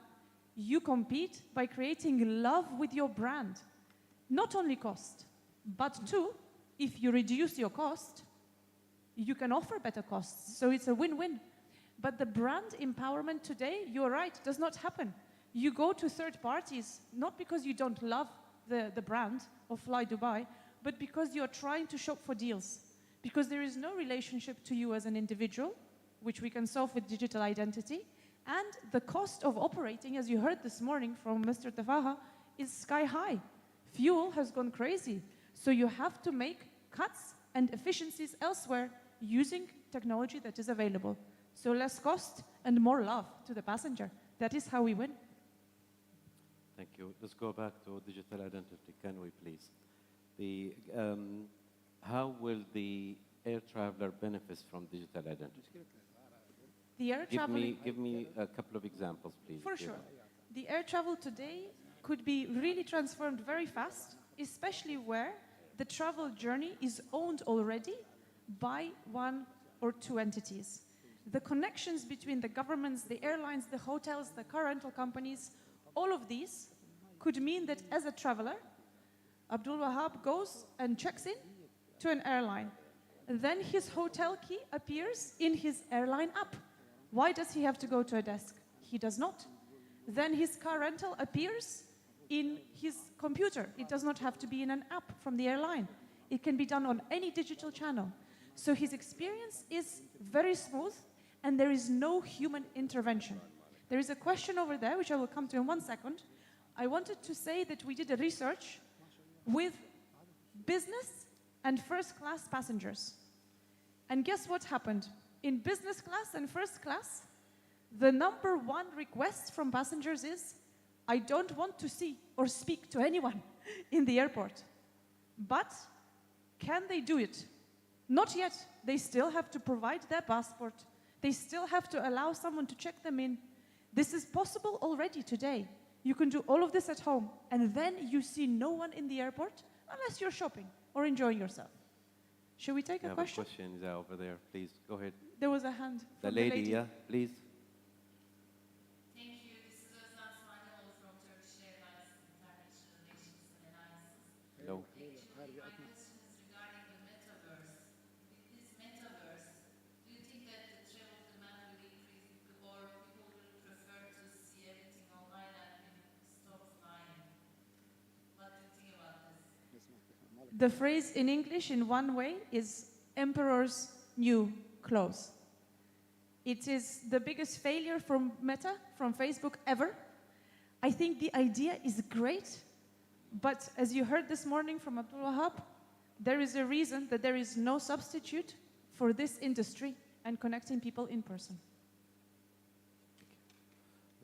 you compete by creating love with your brand. Not only cost, but two, if you reduce your cost, you can offer better costs. So it's a win-win. But the brand empowerment today, you're right, does not happen. You go to third parties, not because you don't love the brand of Fly Dubai, but because you're trying to shop for deals. Because there is no relationship to you as an individual, which we can solve with digital identity. And the cost of operating, as you heard this morning from Mr. Tafaha, is sky high. Fuel has gone crazy. So you have to make cuts and efficiencies elsewhere using technology that is available. So less cost and more love to the passenger. That is how we win. Thank you. Let's go back to digital identity, can we please? How will the air traveler benefit from digital identity? The air travel... Give me a couple of examples, please. For sure. The air travel today could be really transformed very fast, especially where the travel journey is owned already by one or two entities. The connections between the governments, the airlines, the hotels, the car rental companies, all of these could mean that as a traveler, Abdul Wahab goes and checks in to an airline. Then his hotel key appears in his airline app. Why does he have to go to a desk? He does not. Then his car rental appears in his computer. It does not have to be in an app from the airline. It can be done on any digital channel. So his experience is very smooth, and there is no human intervention. There is a question over there, which I will come to in 1 second. I wanted to say that we did a research with business and first class passengers. And guess what happened? In business class and first class, the number one request from passengers is, I don't want to see or speak to anyone in the airport. But can they do it? Not yet. They still have to provide their passport. They still have to allow someone to check them in. This is possible already today. You can do all of this at home, and then you see no one in the airport unless you're shopping or enjoying yourself. Should we take a question? I have a question over there, please. Go ahead. There was a hand. The From lady, yeah, please. Thank you. This is Özlem Sanyaloğlu from Turkish Airlines International Relations and Alliances. Hello. Actually, my question is regarding the metaverse. With this metaverse, do you think that the travel demand will increase or people will prefer to see everything online and stop flying? What do you think about this? The phrase in English in one way is emperor's new clothes. It is the biggest failure from Meta, from Facebook ever. I think the idea is great, but as you heard this morning from Abdul Wahab, there is a reason that there is no substitute for this industry and connecting people in person.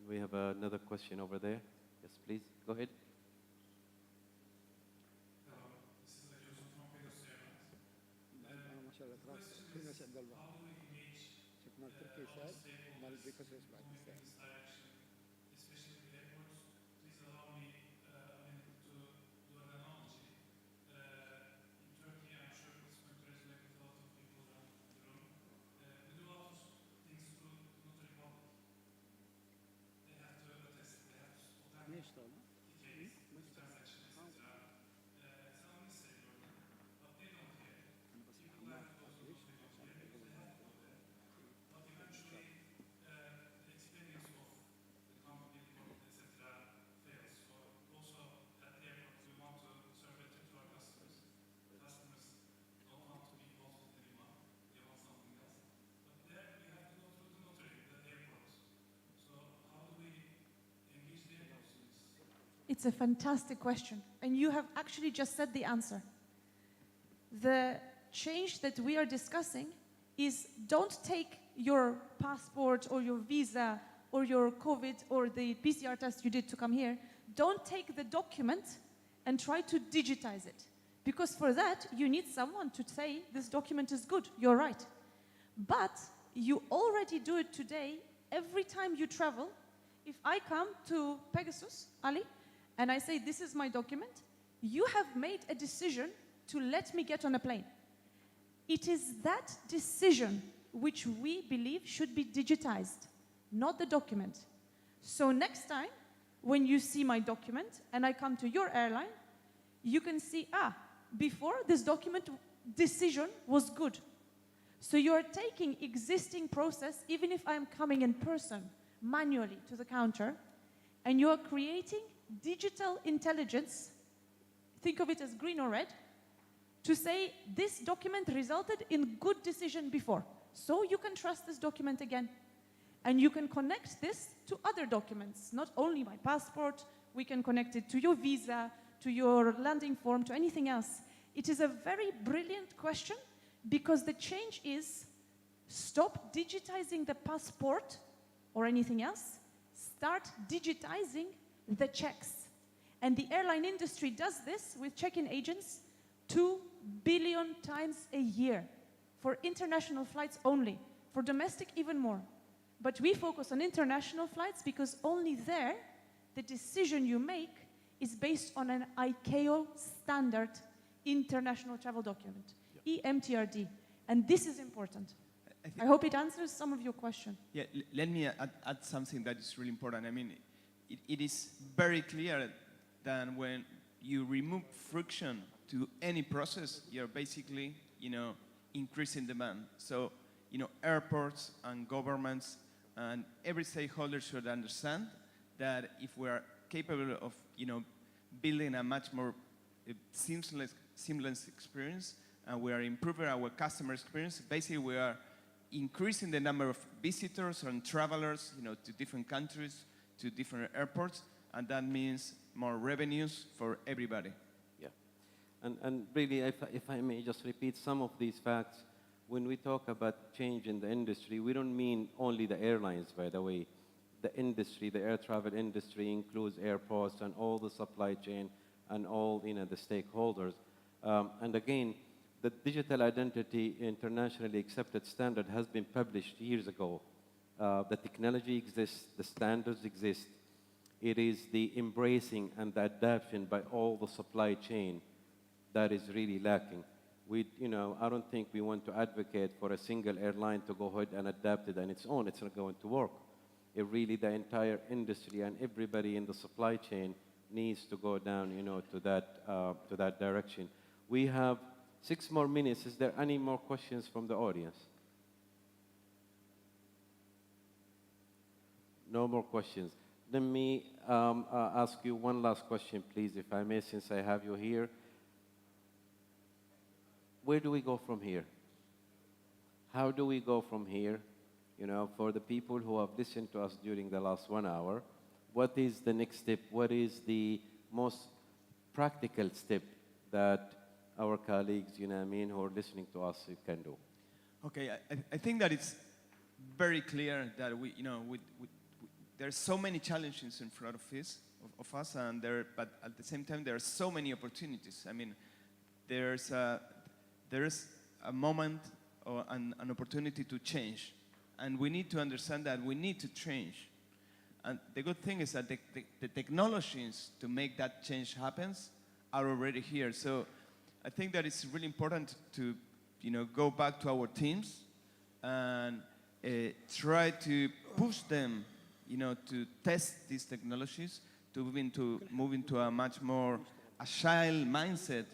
We have another question over there. Yes, please. Go ahead. it's a fantastic question. And you have actually just said the answer. The change that we are discussing is don't take your passport or your visa or your COVID or the PCR test you did to come here. Don't take the document and try to digitize it. Because for that, you need someone to say, this document is good, you're right. But you already do it today every time you travel. If I come to Pegasus, Ali, and I say, this is my document, you have made a decision to let me get on a plane. It is that decision which we believe should be digitized, not the document. So next time, when you see my document and I come to your airline, you can see, before this document decision was good. So you are taking existing process, even if I'm coming in person, manually to the counter, and you are creating digital intelligence, think of it as green or red, to say this document resulted in good decision before. So you can trust this document again. And you can connect this to other documents, not only my passport, we can connect it to your visa, to your landing form, to anything else. It is a very brilliant question because the change is stop digitizing the passport or anything else, start digitizing the checks. And the airline industry does this with check-in agents 2 billion times a year for international flights only, for domestic even more. But we focus on international flights because only there the decision you make is based on an ICAO standard international travel document, EMTRD. And this is important. I hope it answers some of your question. Yeah, let me add something that is really important. I mean, it is very clear that when you remove friction to any process, you're basically, increasing demand. So, airports and governments and every stakeholder should understand that if we are capable of, building a much more seamless experience, and we are improving our customer experience, basically we are increasing the number of visitors and travelers, to different countries, to different airports, and that means more revenues for everybody. Yeah. And really, if I may just repeat some of these facts, when we talk about change in the industry, we don't mean only the airlines, by the way. The industry, the air travel industry includes airports and all the supply chain and all, the stakeholders. And again, the digital identity internationally accepted standard has been published years ago. The technology exists, the standards exist. It is the embracing and the adoption by all the supply chain that is really lacking. I don't think we want to advocate for a single airline to go ahead and adapt it on its own. It's not going to work. It really, the entire industry and everybody in the supply chain needs to go down, to that direction. We have 6 more minutes. Is there any more questions from the audience? No more questions. Let me ask you one last question, please, if I may, since I have you here. Where do we go from here? How do we go from here? For the people who have listened to us during the last 1 hour, what is the next step? What is the most practical step that our colleagues, who are listening to us can do? Okay, I think that it's very clear that there's so many challenges in front of us, but at the same time, there are so many opportunities. I mean, there's a moment or an opportunity to change. And we need to understand that we need to change. And the good thing is that the technologies to make that change happens are already here. So I think that it's really important to go back to our teams and try to push them to test these technologies, to move into a much more agile mindset,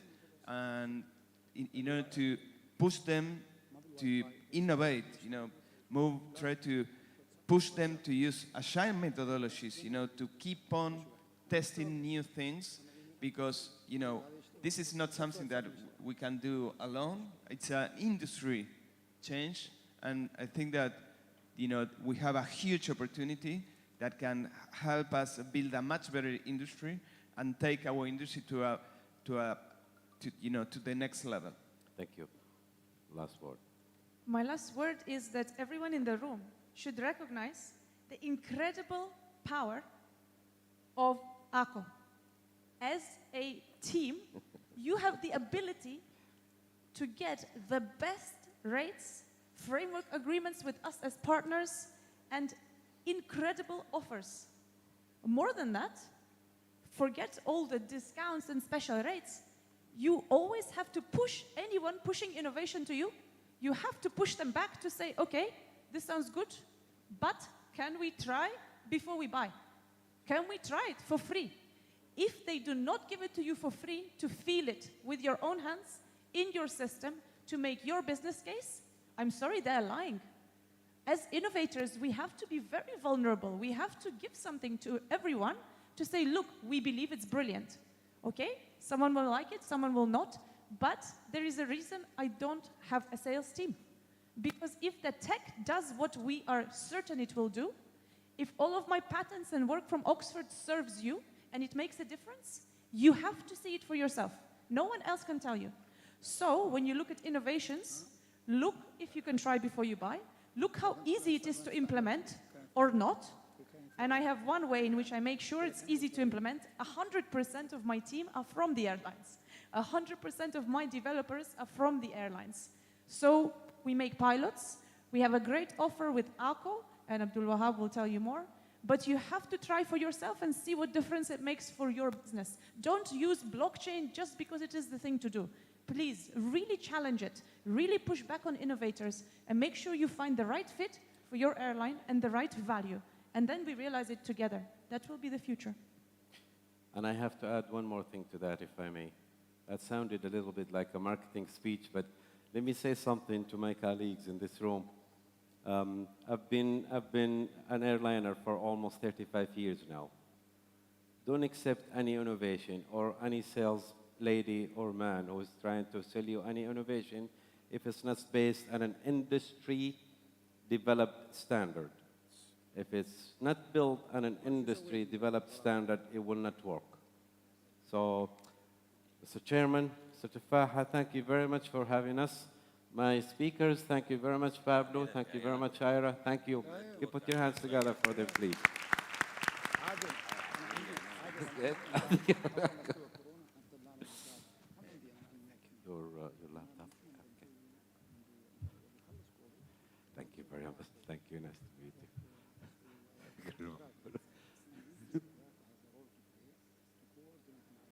and in order to push them to innovate, try to push them to use agile methodologies, to keep on testing new things, because, this is not something that we can do alone. It's an industry change, and I think that, we have a huge opportunity that can help us build a much better industry, and take our industry to the next level. Thank you. Last word. My last word is that everyone in the room should recognize the incredible power of ACO. As a team, you have the ability to get the best rates, framework agreements with us as partners, and incredible offers. More than that, forget all the discounts and special rates. You always have to push anyone pushing innovation to you. You have to push them back to say, okay, this sounds good, but can we try before we buy? Can we try it for free? If they do not give it to you for free, to feel it with your own hands, in your system, to make your business case, I'm sorry, they're lying. As innovators, we have to be very vulnerable. We have to give something to everyone to say, look, we believe it's brilliant. Okay? Someone will like it, someone will not. But there is a reason I don't have a sales team. Because if the tech does what we are certain it will do, if all of my patents and work from Oxford serves you and it makes a difference, you have to see it for yourself. No one else can tell you. So when you look at innovations, look if you can try before you buy. Look how easy it is to implement or not. And I have one way in which I make sure it's easy to implement. 100% of my team are from the airlines. 100% of my developers are from the airlines. So we make pilots. We have a great offer with ACO, and Abdul Wahab will tell you more. But you have to try for yourself and see what difference it makes for your business. Don't use blockchain just because it is the thing to do. Please, really challenge it. Really push back on innovators and make sure you find the right fit for your airline and the right value. And then we realize it together. That will be the future. And I have to add one more thing to that, if I may. That sounded a little bit like a marketing speech, but let me say something to my colleagues in this room. I've been an airliner for almost 35 years now. Don't accept any innovation or any sales lady or man who is trying to sell you any innovation if it's not based on an industry-developed standard. If it's not built on an industry-developed standard, it will not work. So, Mr. Chairman, Mr. Tafaha, thank you very much for having us. My speakers, thank you very much, Pablo. Thank you very much, Ira. Thank you. You put your hands together for them, please. Your laptop. Okay. Thank you very much. Thank you. Nice to meet you.